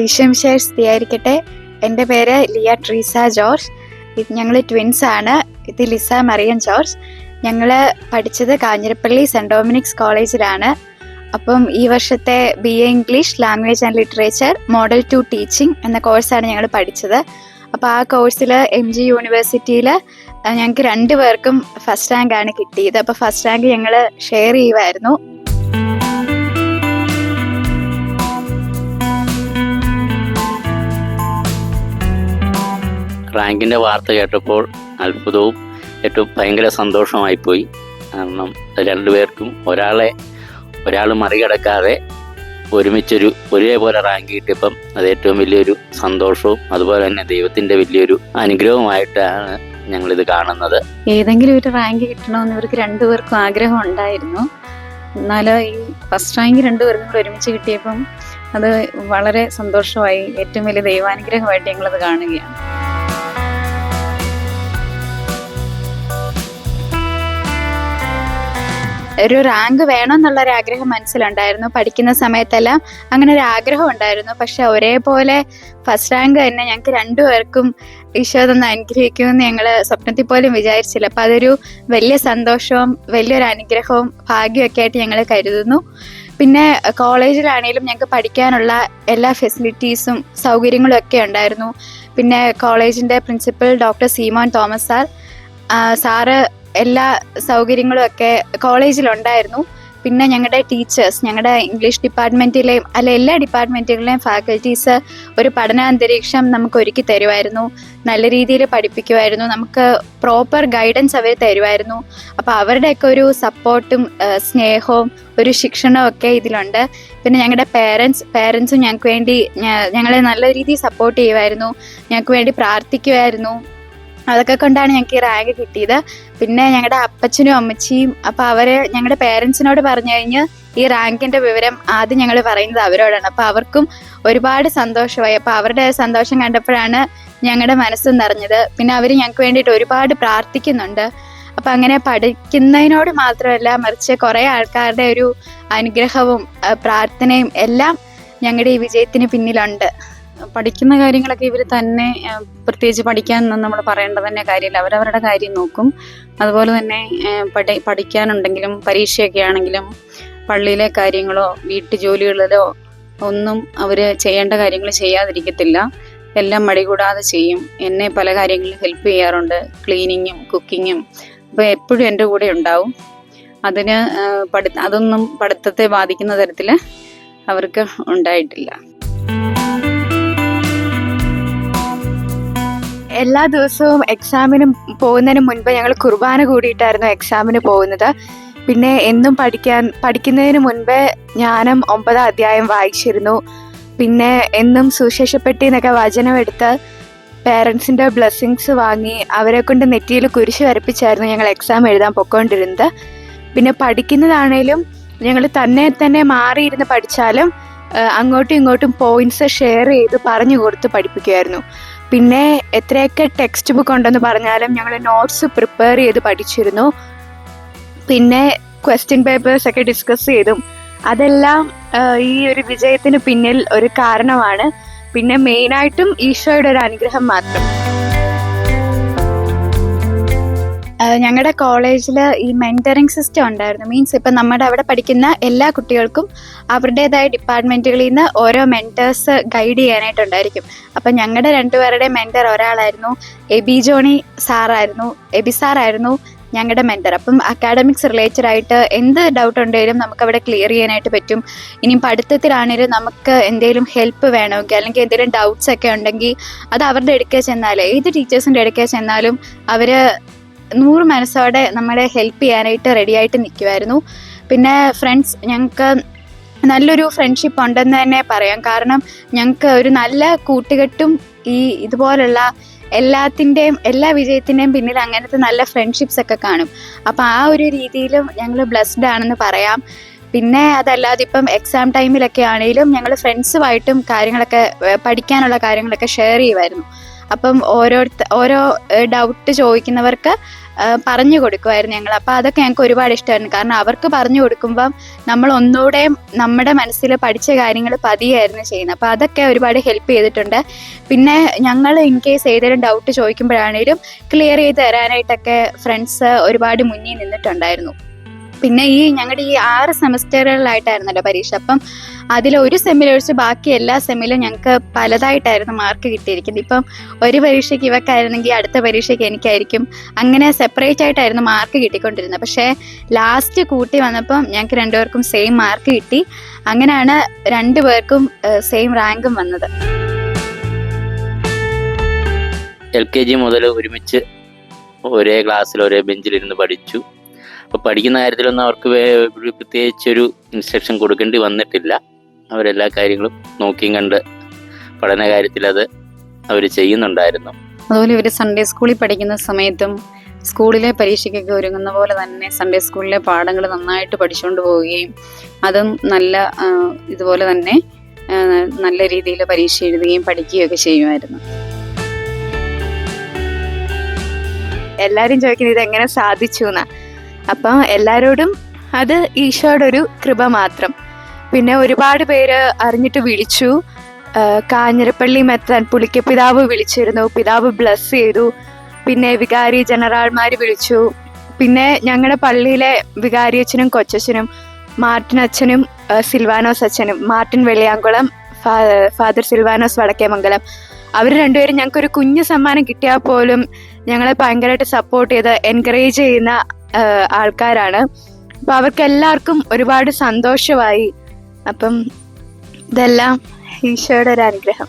ഈശോമിശിഹായെ സ്തുതിയായിരിക്കട്ടെ. എൻ്റെ പേര് ലിയ ട്രീസ ജോർജ്. ഞങ്ങൾ ട്വിൻസ് ആണ്. ഇത് ലിസ മറിയം ജോർജ്. ഞങ്ങൾ പഠിച്ചത് കാഞ്ഞിരപ്പള്ളി സെൻറ് ഡൊമിനിക്സ് കോളേജിലാണ്. അപ്പം ഈ വർഷത്തെ BA English language and literature model 2 teaching എന്ന കോഴ്സാണ് ഞങ്ങൾ പഠിച്ചത്. അപ്പോൾ ആ കോഴ്സിൽ MG യൂണിവേഴ്സിറ്റിയിൽ ഞങ്ങൾക്ക് 2 പേർക്കും ഫസ്റ്റ് റാങ്ക് ആണ് കിട്ടിയത്. അപ്പോൾ ഫസ്റ്റ് റാങ്ക് ഞങ്ങൾ ഷെയർ ചെയ്യുമായിരുന്നു. റാങ്കിൻ്റെ വാർത്ത കേട്ടപ്പോൾ അത്ഭുതവും ഏറ്റവും ഭയങ്കര സന്തോഷമായിപ്പോയി. കാരണം 2 പേർക്കും ഒരാൾ മറികടക്കാതെ ഒരേപോലെ റാങ്ക് കിട്ടിയപ്പം അത് ഏറ്റവും വലിയൊരു സന്തോഷവും അതുപോലെ തന്നെ ദൈവത്തിൻ്റെ വലിയൊരു അനുഗ്രഹവുമായിട്ടാണ് ഞങ്ങളിത് കാണുന്നത്. ഏതെങ്കിലും ഒരു റാങ്ക് കിട്ടണമെന്ന് ഇവർക്ക് 2 പേർക്കും ആഗ്രഹം ഉണ്ടായിരുന്നു. എന്നാൽ ഈ ഫസ്റ്റ് റാങ്ക് 2 പേർക്കും കൂടെ ഒരുമിച്ച് കിട്ടിയപ്പം അത് വളരെ സന്തോഷമായി. ഏറ്റവും വലിയ ദൈവാനുഗ്രഹമായിട്ട് ഞങ്ങളത് കാണുകയാണ്. ഒരു റാങ്ക് വേണമെന്നുള്ളൊരു ആഗ്രഹം മനസ്സിലുണ്ടായിരുന്നു. പഠിക്കുന്ന സമയത്തെല്ലാം അങ്ങനെ ഒരു ആഗ്രഹം ഉണ്ടായിരുന്നു. പക്ഷെ ഒരേപോലെ ഫസ്റ്റ് റാങ്ക് തന്നെ ഞങ്ങൾക്ക് 2 പേർക്കും ഈശോ തന്ന് അനുഗ്രഹിക്കുമെന്ന് ഞങ്ങൾ സ്വപ്നത്തിൽ പോലും വിചാരിച്ചില്ല. അപ്പം അതൊരു വലിയ സന്തോഷവും വലിയൊരു അനുഗ്രഹവും ഭാഗ്യമൊക്കെ ആയിട്ട് ഞങ്ങൾ കരുതുന്നു. പിന്നെ കോളേജിലാണെങ്കിലും ഞങ്ങൾക്ക് പഠിക്കാനുള്ള എല്ലാ ഫെസിലിറ്റീസും സൗകര്യങ്ങളും ഒക്കെ ഉണ്ടായിരുന്നു. പിന്നെ കോളേജിൻ്റെ principal doctor Seemon Thomas sir എല്ലാ സൗകര്യങ്ങളും ഒക്കെ കോളേജിലുണ്ടായിരുന്നു. പിന്നെ ഞങ്ങളുടെ ടീച്ചേഴ്സ്, ഞങ്ങളുടെ ഇംഗ്ലീഷ് ഡിപ്പാർട്ട്മെൻറ്റിലെയും എല്ലാ ഡിപ്പാർട്ട്മെൻറ്റുകളിലെയും ഫാക്കൽറ്റീസ് ഒരു പഠനാന്തരീക്ഷം നമുക്ക് ഒരുക്കി തരുമായിരുന്നു. നല്ല രീതിയിൽ പഠിപ്പിക്കുമായിരുന്നു. നമുക്ക് പ്രോപ്പർ ഗൈഡൻസ് അവർ തരുമായിരുന്നു. അപ്പോൾ അവരുടെയൊക്കെ ഒരു സപ്പോർട്ടും സ്നേഹവും ഒരു ശിക്ഷണവും ഒക്കെ ഇതിലുണ്ട്. പിന്നെ ഞങ്ങളുടെ പേരൻസും ഞങ്ങൾക്ക് വേണ്ടി ഞങ്ങളെ നല്ല രീതിയിൽ സപ്പോർട്ട് ചെയ്യുമായിരുന്നു. ഞങ്ങൾക്ക് വേണ്ടി പ്രാർത്ഥിക്കുമായിരുന്നു. അതൊക്കെ കൊണ്ടാണ് ഞങ്ങൾക്ക് ഈ റാങ്ക് കിട്ടിയത്. പിന്നെ ഞങ്ങളുടെ അപ്പച്ചനും അമ്മച്ചിയും അപ്പോൾ ഞങ്ങളുടെ പേരൻസിനോട് പറഞ്ഞു കഴിഞ്ഞ് ഈ റാങ്കിൻ്റെ വിവരം ആദ്യം ഞങ്ങൾ പറയുന്നത് അവരോടാണ്. അപ്പോൾ അവർക്കും ഒരുപാട് സന്തോഷമായി. അപ്പോൾ അവരുടെ സന്തോഷം കണ്ടപ്പോഴാണ് ഞങ്ങളുടെ മനസ്സ് നിറഞ്ഞത്. പിന്നെ അവർ ഞങ്ങൾക്ക് വേണ്ടിയിട്ട് ഒരുപാട് പ്രാർത്ഥിക്കുന്നുണ്ട്. അപ്പം അങ്ങനെ പഠിക്കുന്നതിനോട് മാത്രമല്ല, മറിച്ച് കുറേ ആൾക്കാരുടെ ഒരു അനുഗ്രഹവും പ്രാർത്ഥനയും എല്ലാം ഞങ്ങളുടെ ഈ വിജയത്തിന് പിന്നിലുണ്ട്. പഠിക്കുന്ന കാര്യങ്ങളൊക്കെ ഇവർ തന്നെ, പ്രത്യേകിച്ച് പഠിക്കാനൊന്നും നമ്മൾ പറയേണ്ട തന്നെ കാര്യമില്ല. അവരവരുടെ കാര്യം നോക്കും. അതുപോലെ തന്നെ പഠിക്കാനുണ്ടെങ്കിലും പരീക്ഷയൊക്കെ ആണെങ്കിലും പള്ളിയിലെ കാര്യങ്ങളോ വീട്ടുജോലികളിലോ ഒന്നും അവർ ചെയ്യേണ്ട കാര്യങ്ങൾ ചെയ്യാതിരിക്കത്തില്ല. എല്ലാം മടികൂടാതെ ചെയ്യും. എന്നെ പല കാര്യങ്ങളിലും ഹെൽപ്പ് ചെയ്യാറുണ്ട്, ക്ലീനിങ്ങും കുക്കിങ്ങും. അപ്പോൾ എപ്പോഴും എൻ്റെ കൂടെ ഉണ്ടാവും. അതൊന്നും പഠിത്തത്തെ ബാധിക്കുന്ന തരത്തിൽ അവർക്ക് ഉണ്ടായിട്ടില്ല. എല്ലാ ദിവസവും എക്സാമിന് പോകുന്നതിന് മുൻപ് ഞങ്ങൾ കുർബാന കൂടിയിട്ടായിരുന്നു എക്സാമിന് പോകുന്നത്. പിന്നെ എന്നും പഠിക്കുന്നതിന് മുൻപേ ഞാനും 9 അധ്യായം വായിച്ചിരുന്നു. പിന്നെ എന്നും സുവിശേഷപ്പെട്ടിന്നൊക്കെ വചനമെടുത്ത് പേരൻസിൻ്റെ ബ്ലെസ്സിങ്സ് വാങ്ങി അവരെ കൊണ്ട് നെറ്റിയിൽ കുരിശ് വരപ്പിച്ചായിരുന്നു ഞങ്ങൾ എക്സാം എഴുതാൻ പൊയ്ക്കൊണ്ടിരുന്നത്. പിന്നെ പഠിക്കുന്നതാണേലും ഞങ്ങൾ തന്നെ മാറിയിരുന്ന് പഠിച്ചാലും അങ്ങോട്ടും ഇങ്ങോട്ടും പോയിന്റ്സ് ഷെയർ ചെയ്ത് പറഞ്ഞു കൊടുത്ത് പഠിപ്പിക്കുമായിരുന്നു. പിന്നെ എത്രയൊക്കെ ടെക്സ്റ്റ് ബുക്ക് ഉണ്ടെന്ന് പറഞ്ഞാലും ഞങ്ങൾ നോട്ട്സ് പ്രിപ്പയർ ചെയ്ത് പഠിച്ചിരുന്നു. പിന്നെ ക്വസ്റ്റ്യൻ പേപ്പേഴ്സ് ഒക്കെ ഡിസ്കസ് ചെയ്തും അതെല്ലാം ഈ ഒരു വിജയത്തിന് പിന്നിൽ ഒരു കാരണമാണ്. പിന്നെ മെയിനായിട്ടും ഈശോയുടെ ഒരു അനുഗ്രഹം മാത്രം. ഞങ്ങളുടെ കോളേജിൽ ഈ മെൻറ്ററിങ് സിസ്റ്റം ഉണ്ടായിരുന്നു. മീൻസ് ഇപ്പം നമ്മുടെ അവിടെ പഠിക്കുന്ന എല്ലാ കുട്ടികൾക്കും അവരുടേതായ ഡിപ്പാർട്ട്മെൻറ്റുകളിൽ നിന്ന് ഓരോ മെൻറ്റേഴ്സ് ഗൈഡ് ചെയ്യാനായിട്ടുണ്ടായിരിക്കും. അപ്പം ഞങ്ങളുടെ 2 പേരുടെ മെൻറ്റർ ഒരാളായിരുന്നു എബി സാറായിരുന്നു ഞങ്ങളുടെ മെൻറ്റർ. അപ്പം അക്കാഡമിക്സ് റിലേറ്റഡ് ആയിട്ട് എന്ത് ഡൗട്ട് ഉണ്ടെങ്കിലും നമുക്കവിടെ ക്ലിയർ ചെയ്യാനായിട്ട് പറ്റും. ഇനി പഠിത്തത്തിലാണെങ്കിലും നമുക്ക് എന്തെങ്കിലും ഹെൽപ്പ് വേണമെങ്കിൽ അല്ലെങ്കിൽ എന്തെങ്കിലും ഡൗട്ട്സ് ഒക്കെ ഉണ്ടെങ്കിൽ അത് അവരുടെ അടുക്കൽ ചെന്നാൽ, ഏത് ടീച്ചേഴ്സിൻ്റെ അടുക്കൽ ചെന്നാലും അവർ 100 മനസ്സോടെ നമ്മളെ ഹെൽപ്പ് ചെയ്യാനായിട്ട് റെഡിയായിട്ട് നിൽക്കുമായിരുന്നു. പിന്നെ ഫ്രണ്ട്സ്, ഞങ്ങൾക്ക് നല്ലൊരു ഫ്രണ്ട്ഷിപ്പ് ഉണ്ടെന്ന് തന്നെ പറയാം. കാരണം ഞങ്ങൾക്ക് ഒരു നല്ല കൂട്ടുകെട്ടും ഇതുപോലുള്ള എല്ലാ വിജയത്തിൻ്റെയും പിന്നിൽ അങ്ങനത്തെ നല്ല ഫ്രണ്ട്ഷിപ്സ് ഒക്കെ കാണും. അപ്പോൾ ആ ഒരു രീതിയിലും ഞങ്ങൾ ബ്ലെസ്ഡ് ആണെന്ന് പറയാം. പിന്നെ അതല്ലാതെ ഇപ്പം എക്സാം ടൈമിലൊക്കെ ആണെങ്കിലും ഞങ്ങൾ ഫ്രണ്ട്സുമായിട്ടും പഠിക്കാനുള്ള കാര്യങ്ങളൊക്കെ ഷെയർ ചെയ്യുമായിരുന്നു. അപ്പം ഓരോ ഡൗട്ട് ചോദിക്കുന്നവർക്ക് പറഞ്ഞു കൊടുക്കുമായിരുന്നു ഞങ്ങൾ. അപ്പോൾ അതൊക്കെ ഞങ്ങൾക്ക് ഒരുപാട് ഇഷ്ടമായിരുന്നു. കാരണം അവർക്ക് പറഞ്ഞു കൊടുക്കുമ്പം നമ്മൾ ഒന്നുകൂടെ നമ്മുടെ മനസ്സിൽ പഠിച്ച കാര്യങ്ങൾ പതിയായിരുന്നു ചെയ്യുന്നത്. അപ്പോൾ അതൊക്കെ ഒരുപാട് ഹെൽപ്പ് ചെയ്തിട്ടുണ്ട്. പിന്നെ ഞങ്ങൾ ഇൻ കേസ് ഏതെങ്കിലും ഡൗട്ട് ചോദിക്കുമ്പോഴാണേലും ക്ലിയർ ചെയ്ത് തരാനായിട്ടൊക്കെ ഫ്രണ്ട്സ് ഒരുപാട് മുന്നിൽ നിന്നിട്ടുണ്ടായിരുന്നു. പിന്നെ ഞങ്ങളുടെ ഈ 6 സെമസ്റ്ററുകളിലായിട്ടായിരുന്നല്ലോ പരീക്ഷ. അപ്പം അതിലൊരു സെമ്മിലൊഴിച്ച് ബാക്കി എല്ലാ സെമ്മിലും ഞങ്ങൾക്ക് പലതായിട്ടായിരുന്നു മാർക്ക് കിട്ടിയിരിക്കുന്നത്. ഇപ്പം ഒരു പരീക്ഷയ്ക്ക് ഇവക്കായിരുന്നെങ്കിൽ അടുത്ത പരീക്ഷയ്ക്ക് എനിക്കായിരിക്കും, അങ്ങനെ സെപ്പറേറ്റ് ആയിട്ടായിരുന്നു മാർക്ക് കിട്ടിക്കൊണ്ടിരുന്നത്. പക്ഷേ ലാസ്റ്റ് കൂട്ടി വന്നപ്പം ഞങ്ങൾക്ക് 2 പേർക്കും സെയിം മാർക്ക് കിട്ടി. അങ്ങനെയാണ് 2 പേർക്കും സെയിം റാങ്കും വന്നത്. LKG മുതൽ ഒരുമിച്ച് ഒരേ ക്ലാസ്സിൽ ഒരേ ബെഞ്ചിലിരുന്ന് പഠിച്ചു. അപ്പോൾ പഠിക്കുന്ന കാര്യത്തിലൊന്നും അവർക്ക് പ്രത്യേകിച്ചൊരു ഇൻസ്ട്രക്ഷൻ കൊടുക്കേണ്ടി വന്നിട്ടില്ല. അവരെല്ലാ കാര്യങ്ങളും നോക്കിയും കണ്ട് പഠന കാര്യത്തിൽ അത് അവർ ചെയ്യുന്നുണ്ടായിരുന്നു. അതുപോലെ ഇവർ സൺഡേ സ്കൂളിൽ പഠിക്കുന്ന സമയത്തും സ്കൂളിലെ പരീക്ഷയ്ക്കൊക്കെ ഒരുങ്ങുന്ന പോലെ തന്നെ സൺഡേ സ്കൂളിലെ പാഠങ്ങൾ നന്നായിട്ട് പഠിച്ചുകൊണ്ട് പോവുകയും അതും ഇതുപോലെ തന്നെ നല്ല രീതിയിൽ പരീക്ഷ എഴുതുകയും പഠിക്കുകയൊക്കെ ചെയ്യുമായിരുന്നു. എല്ലാവരും ചോദിക്കുന്നത് ഇതെങ്ങനെ സാധിച്ചു എന്നാ. അപ്പം എല്ലാവരോടും അത് ഈശോയുടെ ഒരു കൃപ മാത്രം. പിന്നെ ഒരുപാട് പേര് അറിഞ്ഞിട്ട് വിളിച്ചു. കാഞ്ഞിരപ്പള്ളി മെത്രാൻ പുളിക്കപ്പിതാവ് വിളിച്ചിരുന്നു, പിതാവ് ബ്ലസ് ചെയ്തു. പിന്നെ വികാരി ജനറാൾമാർ വിളിച്ചു. പിന്നെ ഞങ്ങളുടെ പള്ളിയിലെ വികാരി അച്ഛനും കൊച്ചച്ഛനും, മാർട്ടിൻ അച്ഛനും സിൽവാനോസ് അച്ഛനും, മാർട്ടിൻ വെള്ളിയാങ്കുളം, ഫാദർ സിൽവാനോസ് വടക്കേമംഗലം, അവർ 2 പേരും ഞങ്ങൾക്കൊരു കുഞ്ഞു സമ്മാനം കിട്ടിയാൽ പോലും ഞങ്ങളെ ഭയങ്കരമായിട്ട് സപ്പോർട്ട് ചെയ്ത് എൻകറേജ് ചെയ്യുന്ന ആൾക്കാരാണ്. അപ്പം അവർക്ക് എല്ലാവർക്കും ഒരുപാട് സന്തോഷമായി. അപ്പം ഇതെല്ലാം ഈശോയുടെ ഒരു അനുഗ്രഹം.